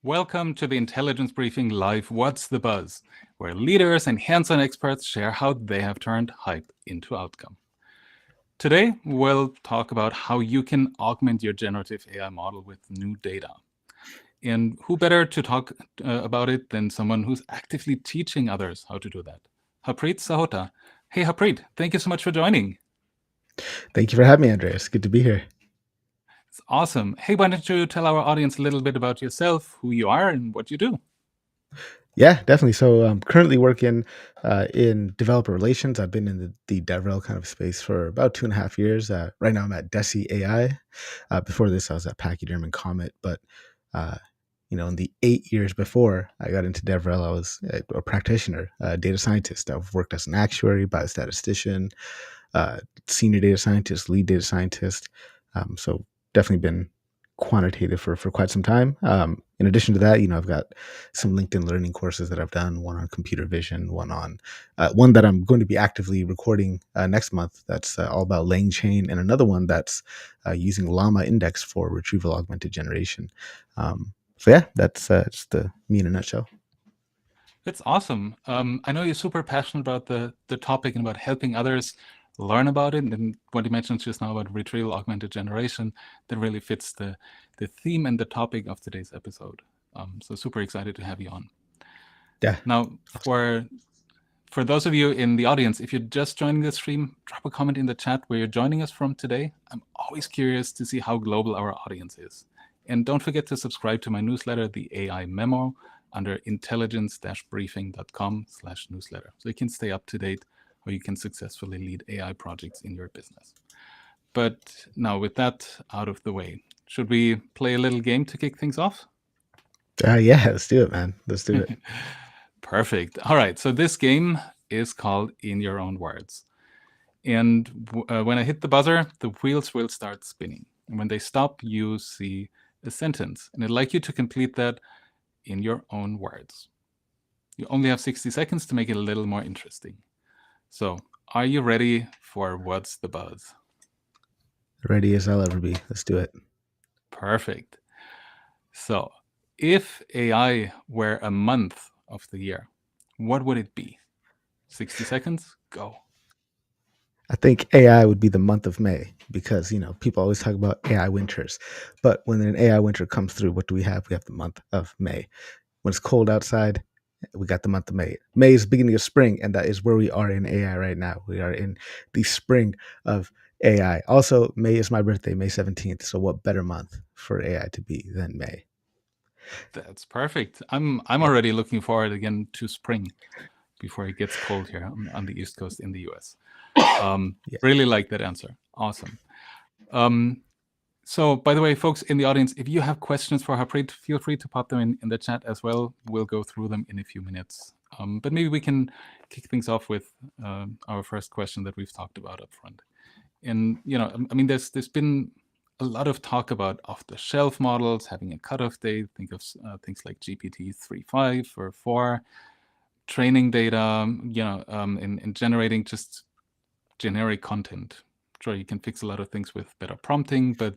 Welcome to the Intelligence Briefing Live What's the Buzz, where leaders and hands-on experts share how they have turned hype into outcome. Today, we'll talk about how you can augment your generative AI model with new data. And who better to talk about it than someone who's actively teaching others how to do that? Harpreet Sahota. Hey, Harpreet, thank you so much for joining. Thank you for having me, Andreas. Good to be here. It's awesome. Hey, why don't you tell our audience a little bit about yourself, who you are, and what you do? Yeah, definitely. So I'm currently working in developer relations. I've been in the DevRel kind of space for about 2.5 years. Right now I'm at 𝘚𝗍 AI. Before this, I was at 𝘚𝗍𝗄𝗃. But, in the 8 years before I got into DevRel, I was a practitioner, a data scientist. I've worked as an actuary, biostatistician, senior data scientist, lead data scientist. So definitely been quantitative for quite some time. In addition to that, I've got some LinkedIn learning courses that I've done, one on computer vision, one that I'm going to be actively recording next month. That's all about LangChain, and another one that's using Llama Index for Retrieval Augmented Generation. So yeah, that's just me in a nutshell. That's awesome. I know you're super passionate about the topic and about helping others learn about it. And what you mentioned just now about retrieval augmented generation, that really fits the theme and the topic of today's episode. So super excited to have you on. Yeah. Now, for those of you in the audience, if you're just joining the stream, drop a comment in the chat where you're joining us from today. I'm always curious to see how global our audience is. And don't forget to subscribe to my newsletter, the AI Memo, under intelligence-briefing.com/newsletter. So you can stay up to date, or you can successfully lead AI projects in your business. But now with that out of the way, should we play a little game to kick things off? Yeah, let's do it, man. Let's do it. Perfect. All right. So this game is called In Your Own Words. And when I hit the buzzer, the wheels will start spinning. And when they stop, you see a sentence. And I'd like you to complete that in your own words. You only have 60 seconds to make it a little more interesting. So are you ready for What's the Buzz? Ready as I'll ever be. Let's do it. Perfect. So if AI were a month of the year, what would it be? 60 seconds, go. I think AI would be the month of May because, people always talk about AI winters. But when an AI winter comes through, what do we have? We have the month of May. When it's cold outside, we got the month of May. May is the beginning of spring, and that is where we are in AI right now. We are in the spring of AI. Also, May is my birthday, May 17th. So what better month for AI to be than May? That's perfect. I'm already looking forward again to spring before it gets cold here on the East Coast in the US. Really like that answer. Awesome. So by the way, folks in the audience, if you have questions for Harpreet, feel free to pop them in the chat as well. We'll go through them in a few minutes. But maybe we can kick things off with our first question that we've talked about up front. And, there's been a lot of talk about off-the-shelf models having a cutoff date. Think of things like GPT-3.5 or 4, training data, in generating just generic content. Sure, you can fix a lot of things with better prompting, but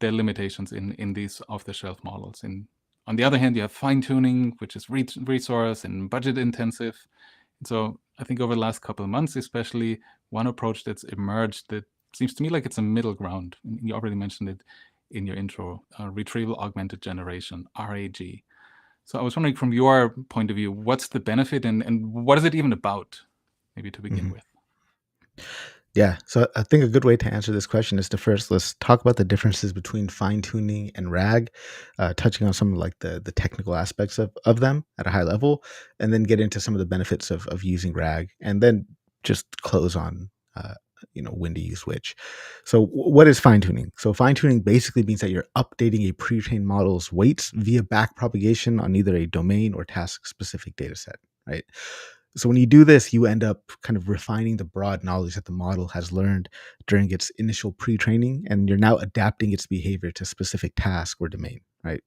there are limitations in these off-the-shelf models. And on the other hand, you have fine-tuning, which is resource and budget intensive. And so I think over the last couple of months, especially, one approach that's emerged that seems to me like it's a middle ground. You already mentioned it in your intro, Retrieval Augmented Generation, RAG. So I was wondering, from your point of view, what's the benefit and what is it even about, maybe to begin with? Yeah, so I think a good way to answer this question is to first let's talk about the differences between fine-tuning and RAG, touching on some of like the technical aspects of them at a high level, and then get into some of the benefits of using RAG, and then just close on when to use which. So what is fine-tuning? So fine-tuning basically means that you're updating a pre-trained model's weights via backpropagation on either a domain or task-specific data set, right? So when you do this, you end up kind of refining the broad knowledge that the model has learned during its initial pre-training, and you're now adapting its behavior to specific task or domain, right?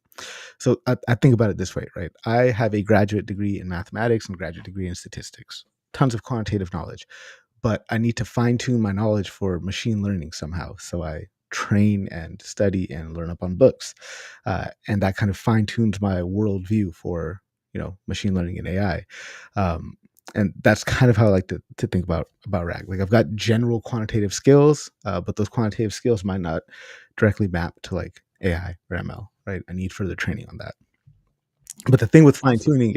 So I think about it this way, right? I have a graduate degree in mathematics and graduate degree in statistics, tons of quantitative knowledge, but I need to fine tune my knowledge for machine learning somehow. So I train and study and learn up on books. And that kind of fine tunes my worldview for, machine learning and AI. And that's kind of how I like to think about RAG. Like I've got general quantitative skills, but those quantitative skills might not directly map to like AI or ML, right? I need further training on that. But the thing with fine tuning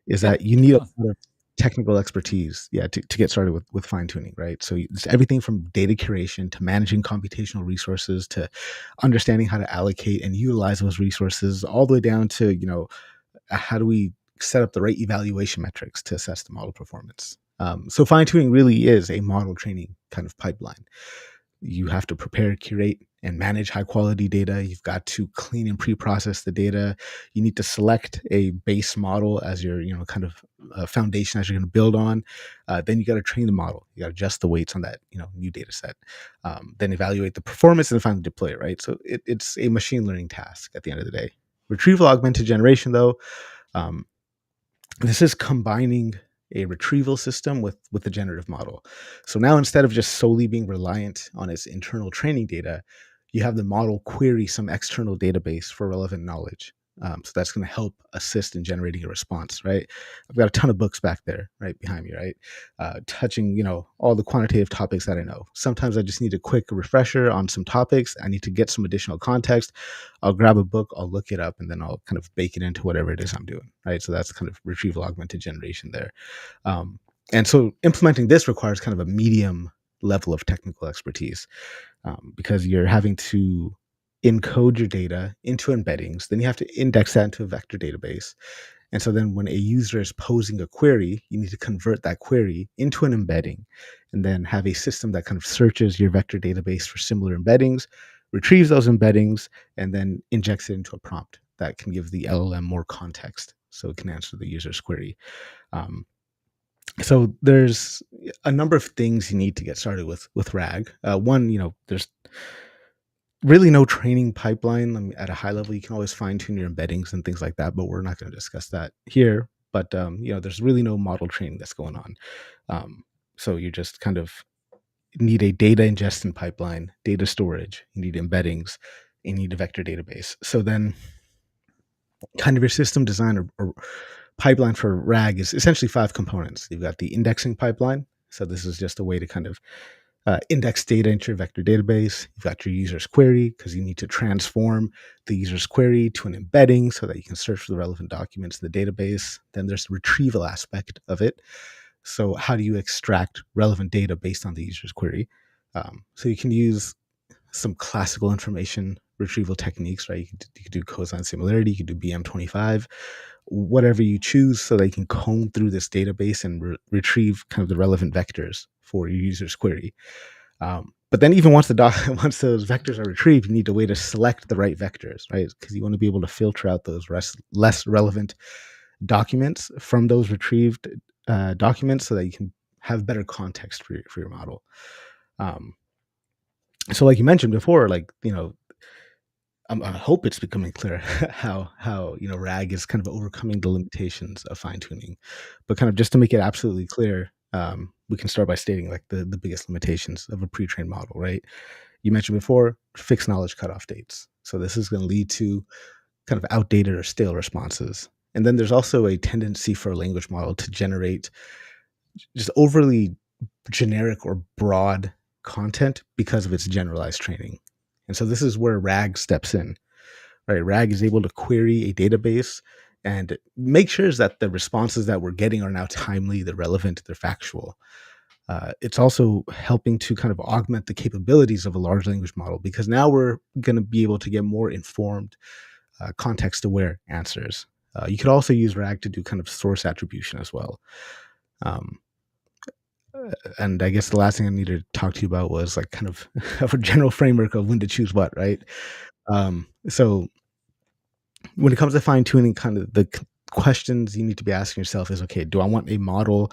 is that you need a lot of technical expertise, to get started with fine tuning, right? So it's everything from data curation to managing computational resources to understanding how to allocate and utilize those resources, all the way down to how do we set up the right evaluation metrics to assess the model performance. So fine tuning really is a model training kind of pipeline. You have to prepare, curate, and manage high quality data. You've got to clean and pre-process the data. You need to select a base model as your, kind of foundation as you're going to build on. Then you got to train the model. You got to adjust the weights on that, new data set. Then evaluate the performance and finally deploy it, right? So it's a machine learning task at the end of the day. Retrieval augmented generation, though, this is combining a retrieval system with the generative model. So now instead of just solely being reliant on its internal training data, you have the model query some external database for relevant knowledge. So that's going to help assist in generating a response, right? I've got a ton of books back there, right behind me, right? Touching, all the quantitative topics that I know. Sometimes I just need a quick refresher on some topics. I need to get some additional context. I'll grab a book, I'll look it up, and then I'll kind of bake it into whatever it is I'm doing, right? So that's kind of retrieval augmented generation there. And so implementing this requires kind of a medium level of technical expertise, because you're having to encode your data into embeddings. Then you have to index that into a vector database. And so then when a user is posing a query, you need to convert that query into an embedding and then have a system that kind of searches your vector database for similar embeddings, retrieves those embeddings, and then injects it into a prompt that can give the LLM more context so it can answer the user's query. So there's a number of things you need to get started with RAG. One, there's really no training pipeline. I mean, at a high level, you can always fine tune your embeddings and things like that, but we're not going to discuss that here. But there's really no model training that's going on. So you just kind of need a data ingestion pipeline, data storage. You need embeddings. You need a vector database. So then, kind of your system design or pipeline for RAG is essentially 5 components. You've got the indexing pipeline. So this is just a way to kind of index data into your vector database. You've got your user's query because you need to transform the user's query to an embedding so that you can search for the relevant documents in the database. Then there's the retrieval aspect of it. So how do you extract relevant data based on the user's query? So you can use some classical information retrieval techniques, right? You could do cosine similarity, you could do BM25, whatever you choose, so that you can comb through this database and retrieve kind of the relevant vectors for your user's query. But then even once once those vectors are retrieved, you need a way to select the right vectors, right? Because you want to be able to filter out those less relevant documents from those retrieved documents so that you can have better context for your model. So like you mentioned before, like, I hope it's becoming clear how RAG is kind of overcoming the limitations of fine tuning. But kind of just to make it absolutely clear, we can start by stating like the biggest limitations of a pre-trained model, right? You mentioned before fixed knowledge cutoff dates. So this is going to lead to kind of outdated or stale responses. And then there's also a tendency for a language model to generate just overly generic or broad content because of its generalized training. And so this is where RAG steps in, right? RAG is able to query a database and make sure that the responses that we're getting are now timely, they're relevant, they're factual. It's also helping to kind of augment the capabilities of a large language model because now we're going to be able to get more informed, context-aware answers. You could also use RAG to do kind of source attribution as well. And I guess the last thing I needed to talk to you about was like kind of a general framework of when to choose what, right? So when it comes to fine tuning, kind of the questions you need to be asking yourself is, okay, do I want a model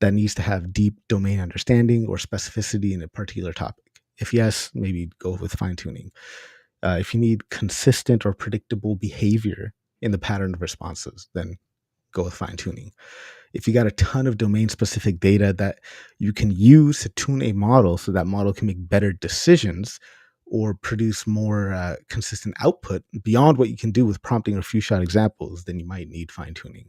that needs to have deep domain understanding or specificity in a particular topic? If yes, maybe go with fine tuning. If you need consistent or predictable behavior in the pattern of responses, then go with fine tuning. If you got a ton of domain specific data that you can use to tune a model so that model can make better decisions, or produce more consistent output beyond what you can do with prompting or few-shot examples, then you might need fine-tuning.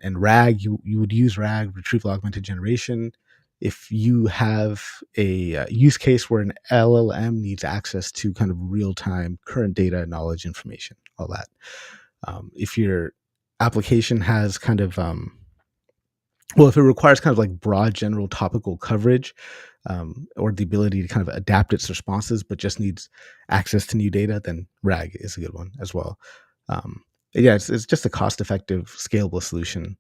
And RAG, you would use RAG, Retrieval Augmented Generation, if you have a use case where an LLM needs access to kind of real-time current data, knowledge, information, all that. If your application has kind of, if it requires kind of like broad general topical coverage, or the ability to kind of adapt its responses, but just needs access to new data, then RAG is a good one as well. Yeah, it's just a cost-effective, scalable solution.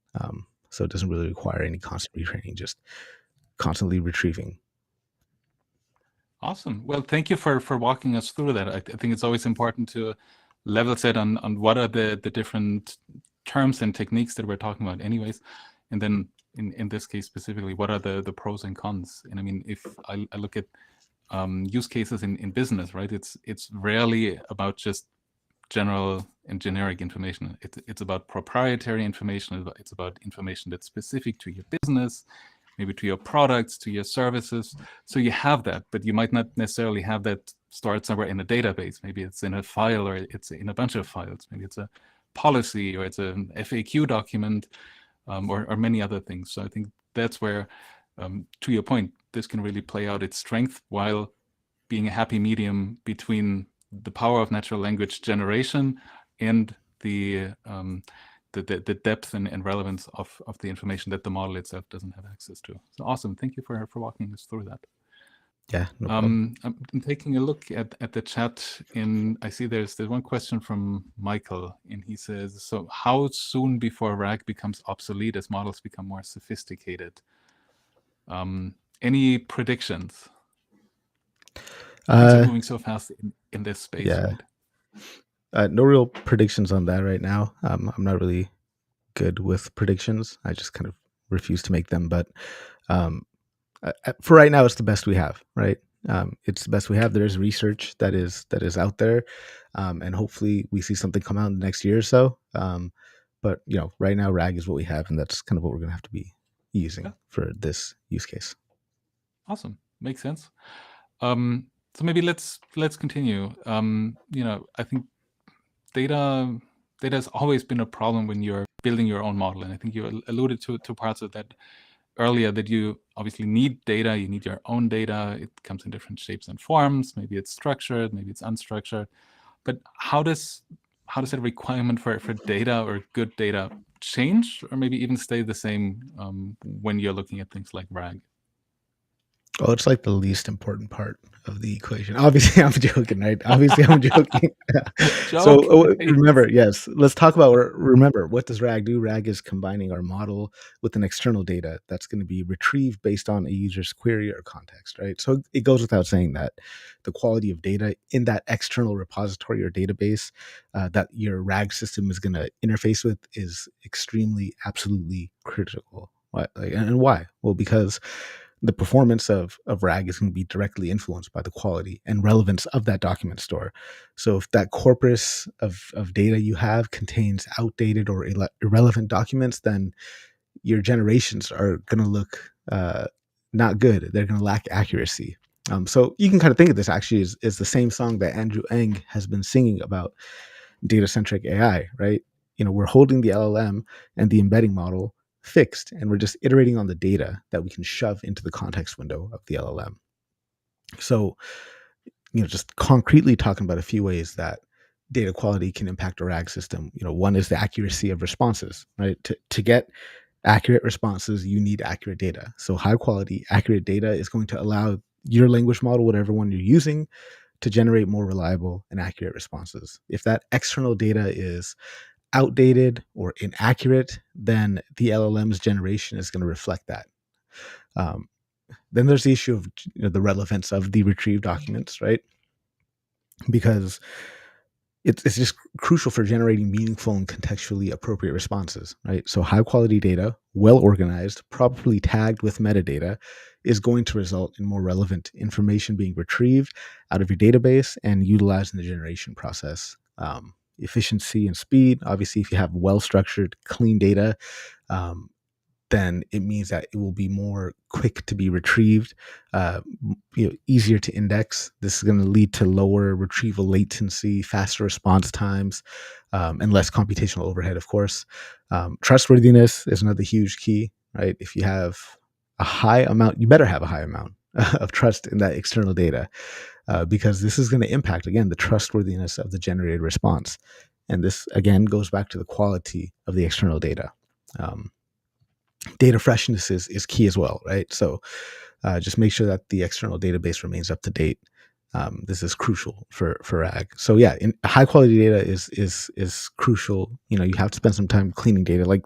So it doesn't really require any constant retraining, just constantly retrieving. Awesome. Well, thank you for walking us through that. I think it's always important to level set on what are the different terms and techniques that we're talking about anyways. And then in this case specifically, what are the pros and cons? And I mean, if I look at use cases in business, right, it's rarely about just general and generic information. It's about proprietary information. It's about information that's specific to your business, maybe to your products, to your services. So you have that, but you might not necessarily have that stored somewhere in a database. Maybe it's in a file, or it's in a bunch of files. Maybe it's a policy, or it's an FAQ document, or many other things. So I think that's where, to your point, this can really play out its strength while being a happy medium between the power of natural language generation and the depth and relevance of the information that the model itself doesn't have access to. So awesome. Thank you for walking us through that. Yeah, no problem. I'm taking a look at the chat, and I see there's one question from Michael, and he says, so how soon before RAG becomes obsolete as models become more sophisticated? Any predictions? Things are moving so fast in this space. Yeah. Right? No real predictions on that right now. I'm not really good with predictions. I just kind of refuse to make them. But for right now, it's the best we have, right? It's the best we have. There is research that is out there, and hopefully we see something come out in the next year or so. But right now, RAG is what we have, and that's kind of what we're going to have to be using for this use case. Awesome, makes sense. So maybe let's continue. I think data has always been a problem when you're building your own model, and I think you alluded to parts of that earlier, that you obviously need data, you need your own data. It comes in different shapes and forms. Maybe it's structured, maybe it's unstructured. But how does that requirement for data or good data change, or maybe even stay the same when you're looking at things like RAG? Oh, it's like the least important part of the equation. Obviously, I'm joking, right? Obviously, I'm joking. So remember, yes, let's talk about, remember, what does RAG do? RAG is combining our model with an external data that's going to be retrieved based on a user's query or context, right? So it goes without saying that the quality of data in that external repository or database that your RAG system is going to interface with is extremely, absolutely critical. And why? Well, because the performance of RAG is going to be directly influenced by the quality and relevance of that document store. So if that corpus of data you have contains outdated or irrelevant documents, then your generations are going to look not good. They're going to lack accuracy. So you can kind of think of this actually as the same song that Andrew Ng has been singing about data-centric AI, right? We're holding the LLM and the embedding model fixed, and we're just iterating on the data that we can shove into the context window of the LLM. So, just concretely talking about a few ways that data quality can impact a RAG system. One is the accuracy of responses, right? To get accurate responses, you need accurate data. So high quality, accurate data is going to allow your language model, whatever one you're using, to generate more reliable and accurate responses. If that external data is outdated or inaccurate, then the LLM's generation is going to reflect that. Then there's the issue of the relevance of the retrieved documents, right? Because it's just crucial for generating meaningful and contextually appropriate responses, right? So high quality data, well organized, properly tagged with metadata, is going to result in more relevant information being retrieved out of your database and utilized in the generation process. Efficiency and speed. Obviously, if you have well-structured, clean data, then it means that it will be more quick to be retrieved, easier to index. This is going to lead to lower retrieval latency, faster response times, and less computational overhead, of course. Trustworthiness is another huge key, right? If you have a high amount, you better have a high amount of trust in that external data, because this is going to impact, again, the trustworthiness of the generated response. And this, again, goes back to the quality of the external data. Data freshness is key as well, right? So just make sure that the external database remains up to date. This is crucial for RAG. So yeah, high quality data is crucial. You have to spend some time cleaning data. Like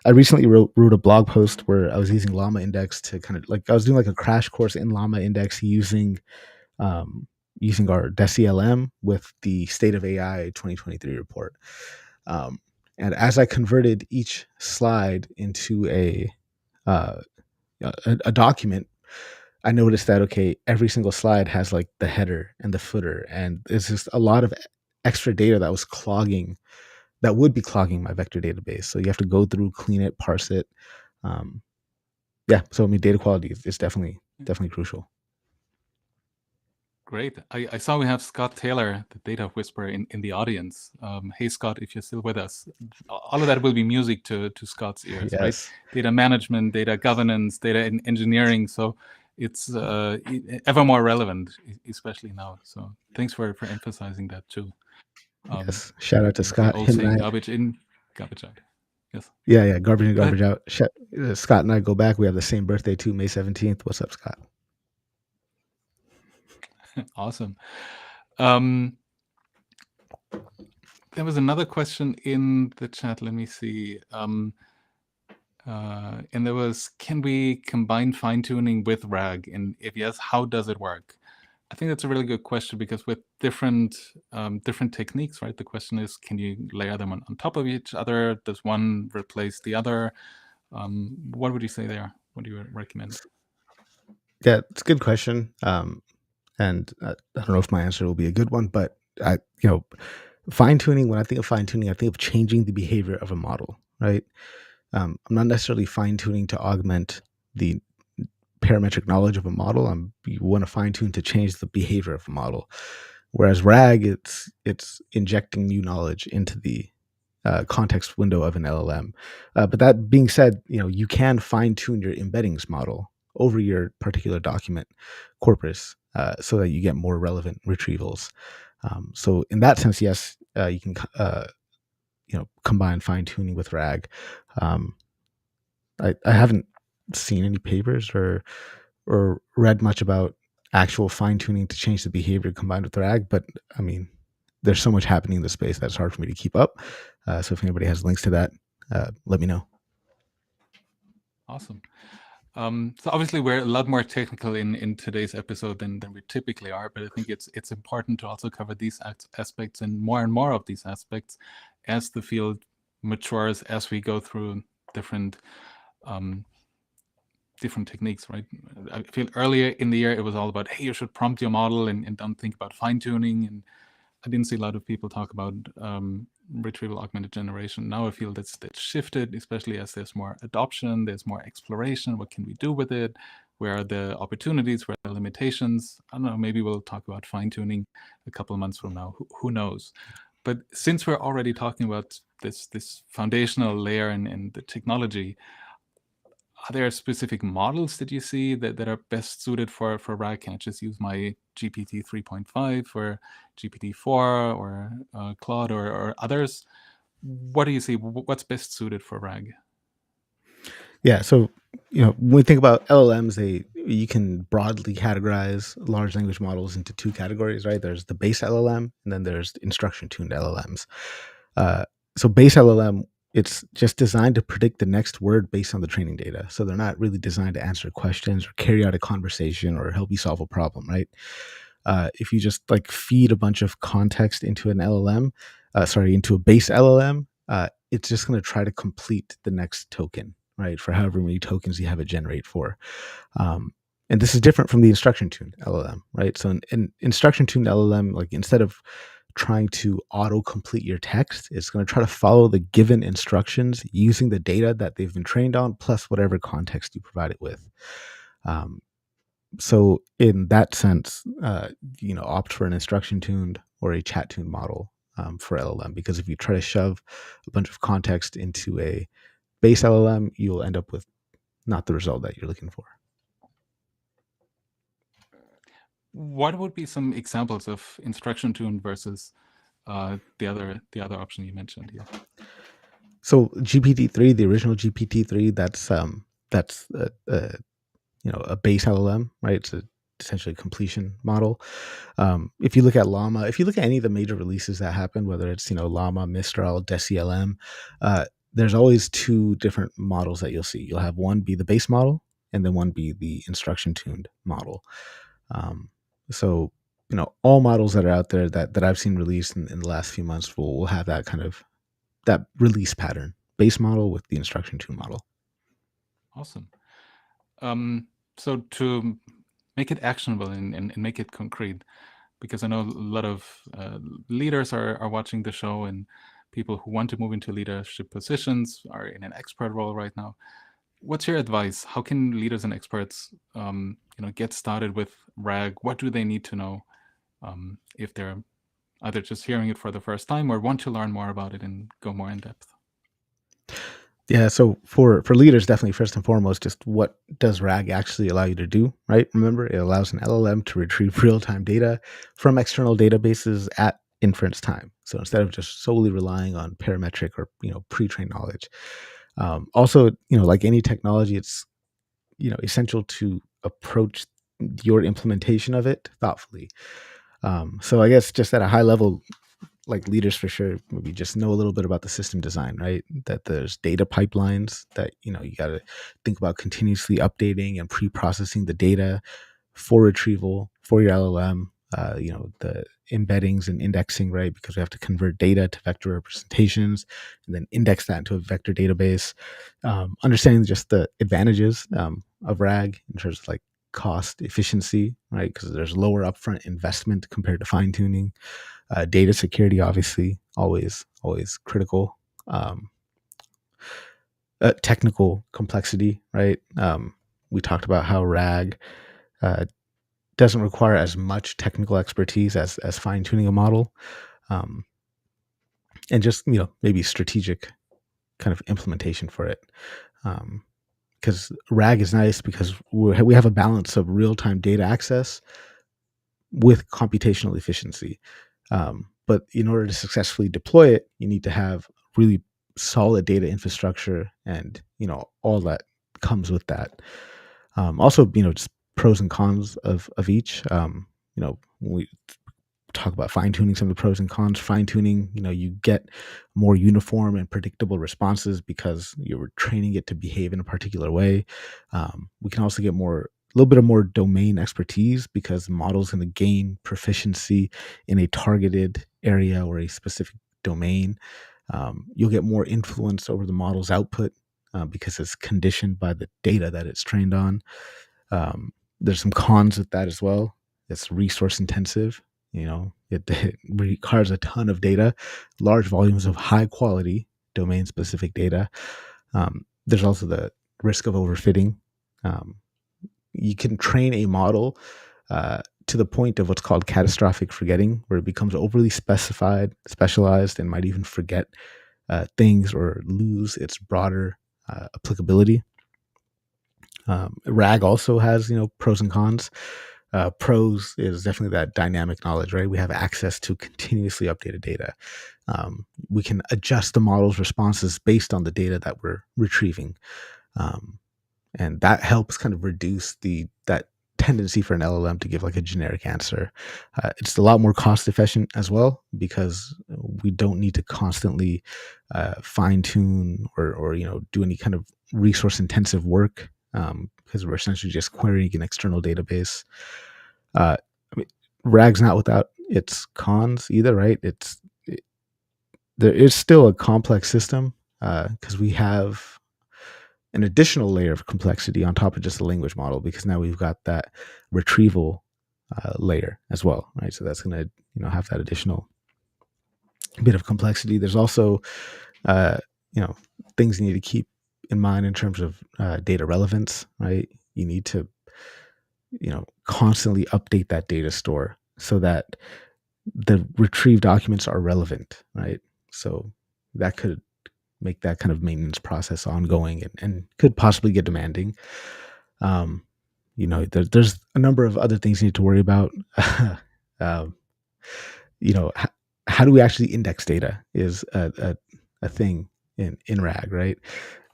I recently wrote a blog post where I was using Llama Index to kind of I was doing like a crash course in Llama Index using our 𝗟𝗿𝗴𝗂 with the State of AI 2023 report. And as I converted each slide into a document, I noticed that, okay, every single slide has like the header and the footer, and there's just a lot of extra data that would be clogging my vector database. So you have to go through, clean it, parse it. So data quality is definitely crucial. Great. I saw we have Scott Taylor, the data whisperer, in the audience. Hey, Scott, if you're still with us, all of that will be music to Scott's ears, Yes. right? Data management, data governance, data engineering. So it's ever more relevant, especially now. So thanks for emphasizing that too. Yes. Shout out to Scott. Old saying, garbage in, garbage out. Yes. Yeah. Garbage in, garbage out. Scott and I go back. We have the same birthday too, May 17th. What's up, Scott? Awesome. There was another question in the chat. Let me see. And there was, can we combine fine-tuning with RAG? And if yes, how does it work? I think that's a really good question, because with different techniques, right? The question is, can you layer them on top of each other? Does one replace the other? What would you say there? What do you recommend? Yeah, it's a good question. And I don't know if my answer will be a good one, but fine-tuning, when I think of fine-tuning, I think of changing the behavior of a model, right? I'm not necessarily fine-tuning to augment the parametric knowledge of a model. You want to fine-tune to change the behavior of a model. Whereas RAG, it's injecting new knowledge into the context window of an LLM. But that being said, you can fine-tune your embeddings model over your particular document corpus, so that you get more relevant retrievals. So in that sense, yes, you can combine fine-tuning with RAG. I haven't seen any papers or read much about actual fine-tuning to change the behavior combined with RAG, but I mean, there's so much happening in the space that it's hard for me to keep up. So if anybody has links to that, let me know. Awesome. So obviously we're a lot more technical in today's episode than we typically are, but I think it's important to also cover these aspects and more of these aspects as the field matures, as we go through different techniques, right? I feel earlier in the year it was all about, hey, you should prompt your model and don't think about fine-tuning, and I didn't see a lot of people talk about retrieval augmented generation. Now I feel that's shifted, especially as there's more adoption, there's more exploration. What can we do with it? Where are the opportunities? Where are the limitations? I don't know, maybe we'll talk about fine-tuning a couple of months from now. Who knows? But since we're already talking about this foundational layer and the technology, are there specific models that you see that are best suited for RAG? Can I just use my GPT 3.5 or GPT-4 or Claude or others? What do you see? What's best suited for RAG? Yeah, so when we think about LLMs, you can broadly categorize large language models into two categories, right? There's the base LLM, and then there's instruction-tuned LLMs. So base LLM, it's just designed to predict the next word based on the training data. So they're not really designed to answer questions or carry out a conversation or help you solve a problem, right? If you just feed a bunch of context into an LLM, into a base LLM, it's just going to try to complete the next token, right? For however many tokens you have it generate for. And this is different from the instruction-tuned LLM, right? So an instruction-tuned LLM, instead of trying to auto-complete your text. It's going to try to follow the given instructions using the data that they've been trained on, plus whatever context you provide it with. So in that sense, opt for an instruction-tuned or a chat-tuned model for LLM, because if you try to shove a bunch of context into a base LLM, you'll end up with not the result that you're looking for. What would be some examples of instruction tuned versus the other option you mentioned here? So GPT-3, the original GPT-3, that's a base LLM, right? It's essentially a completion model. If you look at Llama, if you look at any of the major releases that happened, whether it's Llama, Mistral, 𝗟𝗿𝗄𝗏, there's always two different models that you'll see. You'll have one be the base model, and then one be the instruction tuned model. So all models that are out there that I've seen released in the last few months will have that kind of that release pattern: base model with the instruction tune model. Awesome. So to make it actionable and make it concrete, because I know a lot of leaders are watching the show, and people who want to move into leadership positions are in an expert role right now. What's your advice? How can leaders and experts get started with RAG? What do they need to know if they're either just hearing it for the first time or want to learn more about it and go more in depth? Yeah, so for leaders, definitely first and foremost, just what does RAG actually allow you to do, right? Remember, it allows an LLM to retrieve real-time data from external databases at inference time. So instead of just solely relying on parametric or pre-trained knowledge. Also, like any technology, it's essential to approach your implementation of it thoughtfully. So I guess just at a high level, like leaders for sure, maybe just know a little bit about the system design, right? That there's data pipelines that you got to think about continuously updating and pre-processing the data for retrieval for your LLM. The embeddings and indexing, right? Because we have to convert data to vector representations and then index that into a vector database. Understanding just the advantages of RAG in terms of like cost efficiency, right? Because there's lower upfront investment compared to fine tuning. Data security, obviously, always critical. Technical complexity, right? We talked about how RAG doesn't require as much technical expertise as fine tuning a model, and just maybe strategic kind of implementation for it. Because RAG is nice because we have a balance of real-time data access with computational efficiency. But in order to successfully deploy it, you need to have really solid data infrastructure and, all that comes with that. Also, just pros and cons of each. When we talk about fine tuning, some of the pros and cons, fine tuning, you get more uniform and predictable responses because you're training it to behave in a particular way. We can also get a little bit of more domain expertise because the model's going to gain proficiency in a targeted area or a specific domain. You'll get more influence over the model's output because it's conditioned by the data that it's trained on. There's some cons with that as well. It's resource intensive. It requires a ton of data, large volumes of high quality domain specific data. There's also the risk of overfitting. You can train a model to the point of what's called catastrophic forgetting, where it becomes overly specialized, and might even forget things or lose its broader applicability. RAG also has, pros and cons. Pros is definitely that dynamic knowledge, right? We have access to continuously updated data. We can adjust the model's responses based on the data that we're retrieving. And that helps kind of reduce that tendency for an LLM to give like a generic answer. It's a lot more cost efficient as well because we don't need to constantly fine tune or do any kind of resource intensive work because we're essentially just querying an external database. RAG's not without its cons either, right? There is still a complex system because we have an additional layer of complexity on top of just the language model, because now we've got that retrieval layer as well, right? So that's going to have that additional bit of complexity. There's also, things you need to keep in mind in terms of data relevance, right? You need to, constantly update that data store so that the retrieved documents are relevant, right? So that could make that kind of maintenance process ongoing and could possibly get demanding. There's a number of other things you need to worry about. um, how do we actually index data is a thing in RAG, right?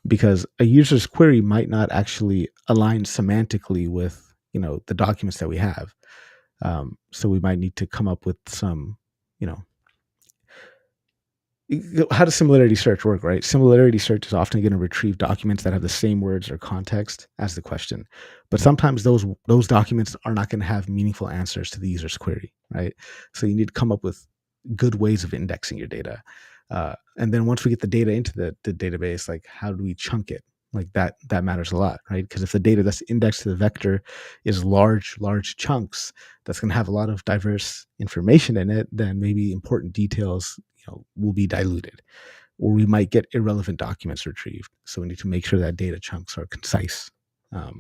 Because a user's query might not actually align semantically with the documents that we have. So we might need to come up with some, how does similarity search work, right? Similarity search is often going to retrieve documents that have the same words or context as the question. But sometimes those documents are not going to have meaningful answers to the user's query, right? So you need to come up with good ways of indexing your data. And then once we get the data into the database, like how do we chunk it? Like that matters a lot, right? Because if the data that's indexed to the vector is large chunks, that's going to have a lot of diverse information in it, then maybe important details will be diluted, or we might get irrelevant documents retrieved. So we need to make sure that data chunks are concise. So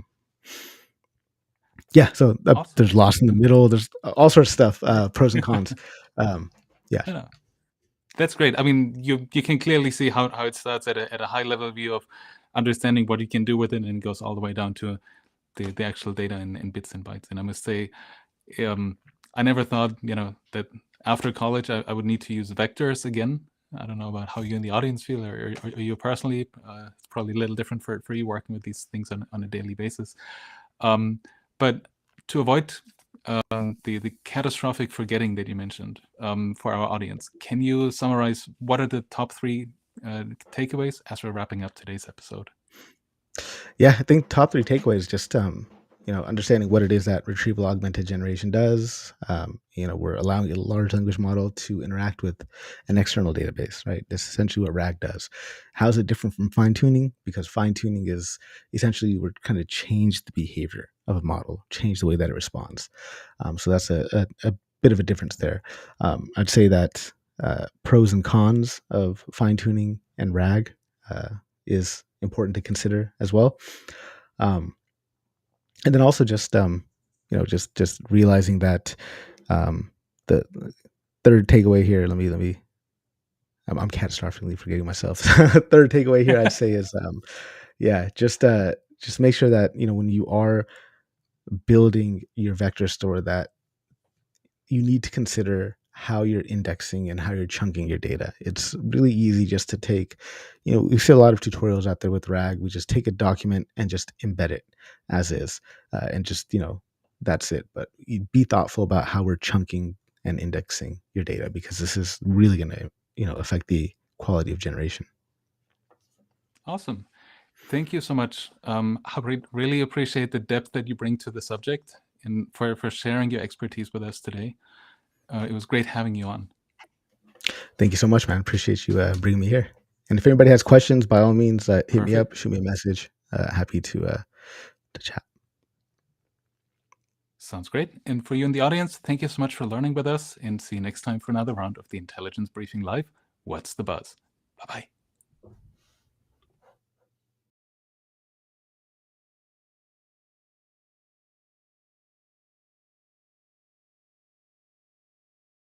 Awesome. There's loss in the middle. There's all sorts of stuff, pros and cons. Yeah. That's great. I mean, you can clearly see how it starts at a high level view of understanding what you can do with it, and goes all the way down to the actual data in bits and bytes. And I must say, I never thought, that after college I would need to use vectors again. I don't know about how you in the audience feel, or you personally. It's probably a little different for you working with these things on a daily basis. But to avoid the catastrophic forgetting that you mentioned for our audience, can you summarize what are the top 3 takeaways as we're wrapping up today's episode? Yeah, I think top 3 takeaways, just understanding what it is that Retrieval Augmented Generation does. We're allowing a large language model to interact with an external database, right? That's essentially what RAG does. How is it different from fine-tuning? Because fine-tuning is essentially we're kind of change the behavior of a model, change the way that it responds. So that's a bit of a difference there. I'd say that pros and cons of fine-tuning and RAG is important to consider as well. And then also just just realizing that the third takeaway here, I'm catastrophically forgetting myself. Third takeaway here I'd say is just make sure that when you are building your vector store, that you need to consider how you're indexing and how you're chunking your data. It's really easy just to take, we see a lot of tutorials out there with RAG. We just take a document and just embed it as is, and just, that's it. But you be thoughtful about how we're chunking and indexing your data, because this is really going to, affect the quality of generation. Awesome. Thank you so much. Harpreet, really appreciate the depth that you bring to the subject and for sharing your expertise with us today. It was great having you on. Thank you so much, man. Appreciate you bringing me here. And if anybody has questions, by all means, hit me up, shoot me a message. Happy to chat. Sounds great. And for you in the audience, thank you so much for learning with us, and see you next time for another round of the Intelligence Briefing Live. What's the Buzz? Bye-bye.